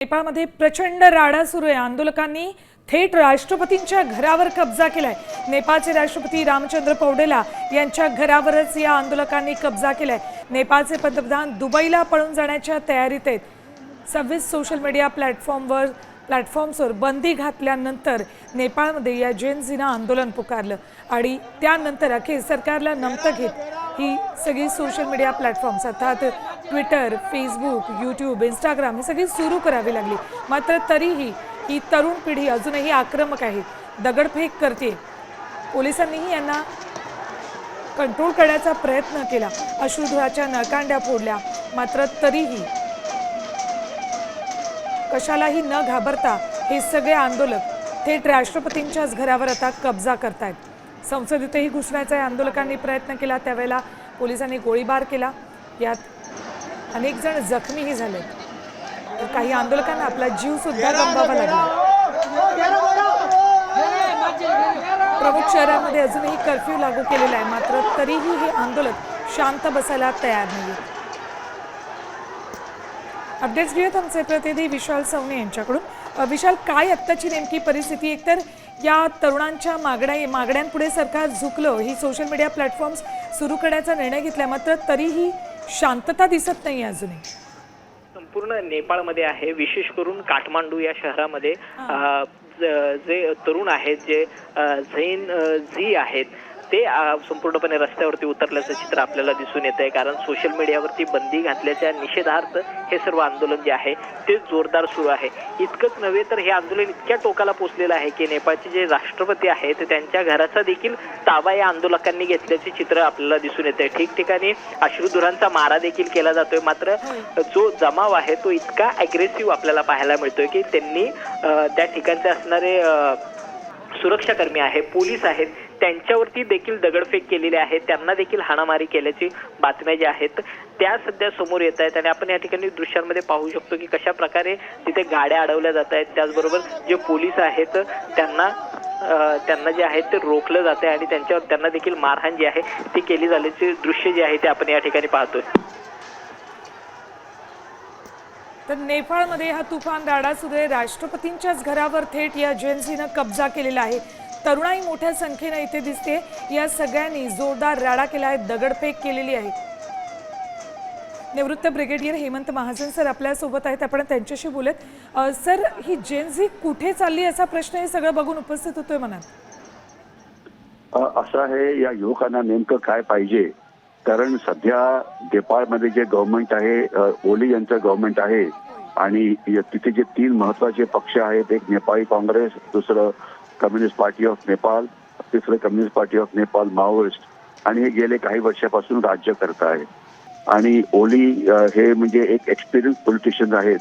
नेपाळमध्ये प्रचंड राडा सुरू आहे। आंदोलकांनी थेट राष्ट्रपतींच्या घरावर कब्जा केलाय। नेपाळचे राष्ट्रपती रामचंद्र पौडेला यांच्या घरावरच या आंदोलकांनी कब्जा केलाय। नेपाळचे पंतप्रधान दुबईला पळून जाण्याच्या तयारीत आहेत। 26 सोशल मीडिया प्लॅटफॉर्म्सवर बंदी घातल्यानंतर नेपाळमध्ये या जेन झीनं आंदोलन पुकारलं आणि त्यानंतर अखेर सरकारला नमतं घेत ही सगळी सोशल मीडिया प्लॅटफॉर्म्स अर्थात ट्विटर, फेसबुक, यूट्यूब, इंस्टाग्राम ही सगळी सुरू करावी लागली। मात्र तरीही ही तरुण पिढी अजूनही आक्रमक आहे, दगडफेक करते। पोलिसांनीही यांना कंट्रोल करण्याचा प्रयत्न केला, अश्रुधुराच्या नळकांड्या फोडल्या, मात्र तरीही कशालाही न घाबरता हे सगळे आंदोलक थेट राष्ट्रपतींच्याच घरावर आता कब्जा करतायत। संसदेतही घुसण्याचा आंदोलकांनी प्रयत्न केला, त्यावेळेला पोलिसांनी गोळीबार केला। यात अनेक जण जखमीही झाले, तर काही आंदोलकांना आपला जीव सुद्धा गमवावा लागला। प्रमुख शहरांमध्ये अजूनही कर्फ्यू लागू केलेला आहे, मात्र तरीही हे आंदोलक शांत बसायला तयार नाही। अपडेट्स घेऊयात आमचे प्रतिनिधी विशाल सवणे यांच्याकडून। विशाल, काय आत्ताची नेमकी परिस्थिती? एकतर या तरुणांच्या मागण्यांपुढे सरकार झुकलं, ही सोशल मीडिया प्लॅटफॉर्म्स सुरू करण्याचा निर्णय घेतला, मात्र तरीही शांतता दिसत नाही अजूनही। संपूर्ण नेपाळमध्ये आहे, विशेष करून काठमांडू या शहरामध्ये जे तरुण आहेत, जे झैन झी आहेत, ते संपूर्णपणे रस्त्यावरती उतरल्याचं चित्र आपल्याला दिसून येत आहे। कारण सोशल मीडियावरती बंदी घातल्याच्या निषेधार्थ हे सर्व आंदोलन जे आहे ते जोरदार सुरू आहे। इतकंच नव्हे तर हे आंदोलन इतक्या टोकाला पोहोचलेलं आहे की नेपाळचे जे राष्ट्रपती आहेत त्यांच्या घराचा देखील ताबा या आंदोलकांनी घेतल्याचे चित्र आपल्याला दिसून येत आहे। ठिकठिकाणी अश्रुधुरांचा मारा देखील केला जातोय, मात्र जो जमाव आहे तो इतका अग्रेसिव्ह आपल्याला पाहायला मिळतोय की त्यांनी त्या ठिकाणचे असणारे सुरक्षाकर्मी आहे, पोलीस आहेत, त्यांच्यावरती देखील दगडफेक केलेली आहे, त्यांना देखील हाणामारी केल्याची बातम्या ज्या आहेत त्या सध्या समोर येत आहेत। आणि आपण या ठिकाणी दृश्यांमध्ये पाहू शकतो की कशा प्रकारे तिथे गाड्या अडवल्या जात आहेत, त्याचबरोबर जे पोलीस आहेत त्यांना जे आहे ते रोखलं जाते आणि त्यांना देखील मारहाण जी आहे ती केली झाल्याचे दृश्य जे आहे ते आपण या ठिकाणी पाहतोय। तर नेपाळमध्ये हा तुफान राडा सुरू आहे। राष्ट्रपतींच्याच घरावर थेट या जेन झीनं कब्जा केलेला आहे। तरुणाई मोठ्या संख्येने इथे दिसते। या सगळ्यांनी जोरदार राडा केला आहे, दगडफेक केलेली आहे। निवृत्त ब्रिगेडियर हेमंत महाजन सर आपल्या सोबत आहेत, आपण त्यांच्याशी बोलत। सर, ही जेन झी कुठे चालली असा प्रश्न हे सगळं बघून उपस्थित होतोय मनात। असं आहे, या युवकांना नेमकं काय पाहिजे? कारण सध्या नेपाळमध्ये जे गव्हर्नमेंट आहे, ओली यांचं गव्हर्नमेंट आहे आणि तिथे जे 3 महत्वाचे पक्ष आहेत, एक नेपाळी काँग्रेस, दुसरं कम्युनिस्ट पार्टी ऑफ नेपाळ, तिसरं communist party of Nepal Maoist, आणि हे गेले काही वर्षापासून राज्य करत आहे। आणि ओली हे म्हणजे एक एक्सपिरियन्स पॉलिटिशियन आहेत,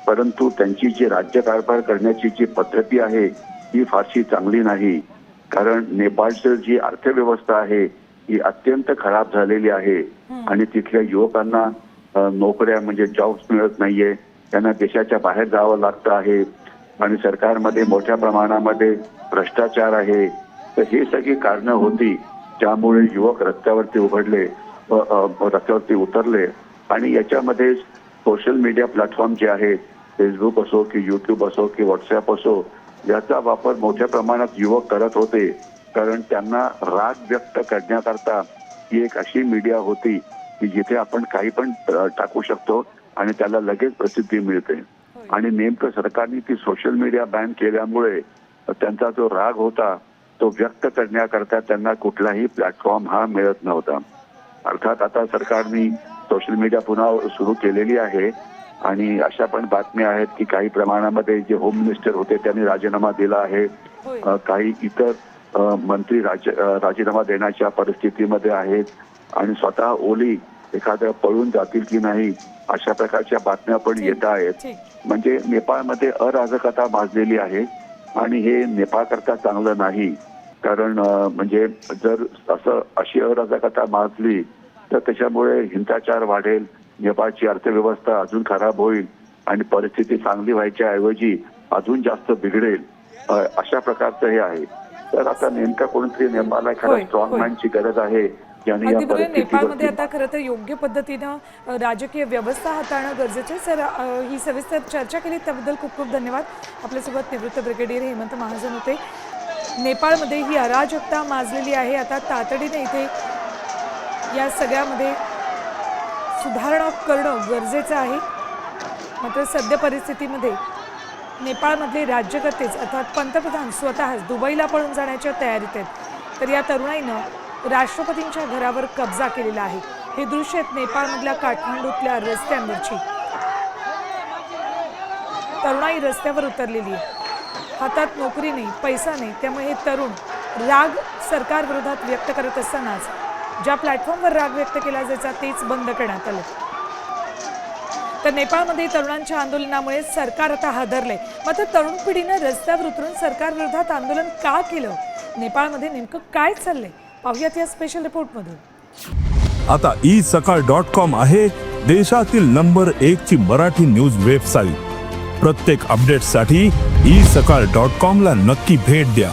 परंतु त्यांची जी राज्यकारभार करण्याची जी पद्धती आहे ही फारशी चांगली नाही। कारण नेपाळचं जी अर्थव्यवस्था आहे ही अत्यंत खराब झालेली आहे आणि तिथल्या युवकांना नोकऱ्या म्हणजे जॉब्स मिळत नाहीये, त्यांना देशाच्या बाहेर जावं लागतं आहे आणि सरकारमध्ये मोठ्या प्रमाणामध्ये भ्रष्टाचार आहे। तर हे सगळी कारणं होती ज्यामुळे युवक रस्त्यावरती उतरले आणि याच्यामध्ये सोशल मीडिया प्लॅटफॉर्म जे आहेत, फेसबुक असो की यूट्यूब असो की व्हॉट्सअप असो, याचा वापर मोठ्या प्रमाणात युवक करत होते। कारण त्यांना राग व्यक्त करण्याकरता ही एक अशी मीडिया होती की जिथे आपण काही पण टाकू शकतो आणि त्याला लगेच प्रसिद्धी मिळते। आणि नेमकं सरकारने ती सोशल मीडिया बॅन केल्यामुळे त्यांचा जो राग होता तो व्यक्त करण्याकरता त्यांना कुठलाही प्लॅटफॉर्म हा मिळत नव्हता। अर्थात आता सरकारने सोशल मीडिया पुन्हा सुरू केलेली आहे आणि अशा पण बातम्या आहेत की काही प्रमाणामध्ये जे होम मिनिस्टर होते त्यांनी राजीनामा दिला आहे, काही इतर मंत्री राजीनामा देण्याच्या परिस्थितीमध्ये आहेत आणि स्वतः ओली एखाद्या पळून जातील की नाही अशा प्रकारच्या बातम्या पण येत आहेत। म्हणजे नेपाळमध्ये अराजकता माजलेली आहे आणि हे नेपाळ करता चांगलं नाही। कारण म्हणजे जर अशी अराजकता माजली तर त्याच्यामुळे हिंसाचार वाढेल, नेपाळची अर्थव्यवस्था अजून खराब होईल आणि परिस्थिती चांगली व्हायच्या ऐवजी अजून जास्त बिघडेल, अशा प्रकारचं हे आहे। तर आता नेमका कोणतरी नेपाळला एखाद्या स्ट्रॉंग मॅनची गरज आहे ज्यांनी या अगदी बरोबर. नेपाळमध्ये परिस्थितीवरती आता खरं तर योग्य पद्धतीनं राजकीय व्यवस्था हाताळणं गरजेचं आहे. सर, ही सविस्तर चर्चा केली त्याबद्दल खूप खूप धन्यवाद. आपल्यासोबत निवृत्त ब्रिगेडियर हेमंत महाजन होते. नेपाळमध्ये ही अराजकता माजलेली आहे. आता तातडीने इथे या सगळ्यामध्ये सुधारणा करणं गरजेचं आहे. मात्र सद्य परिस्थितीमध्ये नेपाळमधले राज्यकर्तेच अर्थात पंतप्रधान स्वतःच दुबईला पळून जाण्याच्या तयारीत आहेत. तर या तरुणाईनं राष्ट्रपतींच्या घरावर कब्जा केलेला आहे. हे दृश्य आहेत नेपाळमधल्या काठमांडूतल्या रस्त्यांवरची. तरुणाई रस्त्यावर उतरलेली आहे. हातात नोकरी नाही, पैसा नाही, त्यामुळे हे तरुण राग सरकारविरोधात व्यक्त करत असतानाच ज्या प्लॅटफॉर्मवर राग व्यक्त केला जायचा तेच बंद करण्यात आलं. तर नेपाळमध्ये तरुणांच्या आंदोलनामुळे सरकार आता हादरलंय. मात्र तरुण पिढीनं रस्त्यावर उतरून सरकार विरोधात आंदोलन का केलं? नेपाळमध्ये नेमकं काय चाललंय पाहूयात या स्पेशल रिपोर्टमधून. आता isakal.com आहे देशातील नंबर 1 ची मराठी न्यूज वेबसाईट. प्रत्येक अपडेटसाठी isakal.com ला नक्की भेट द्या.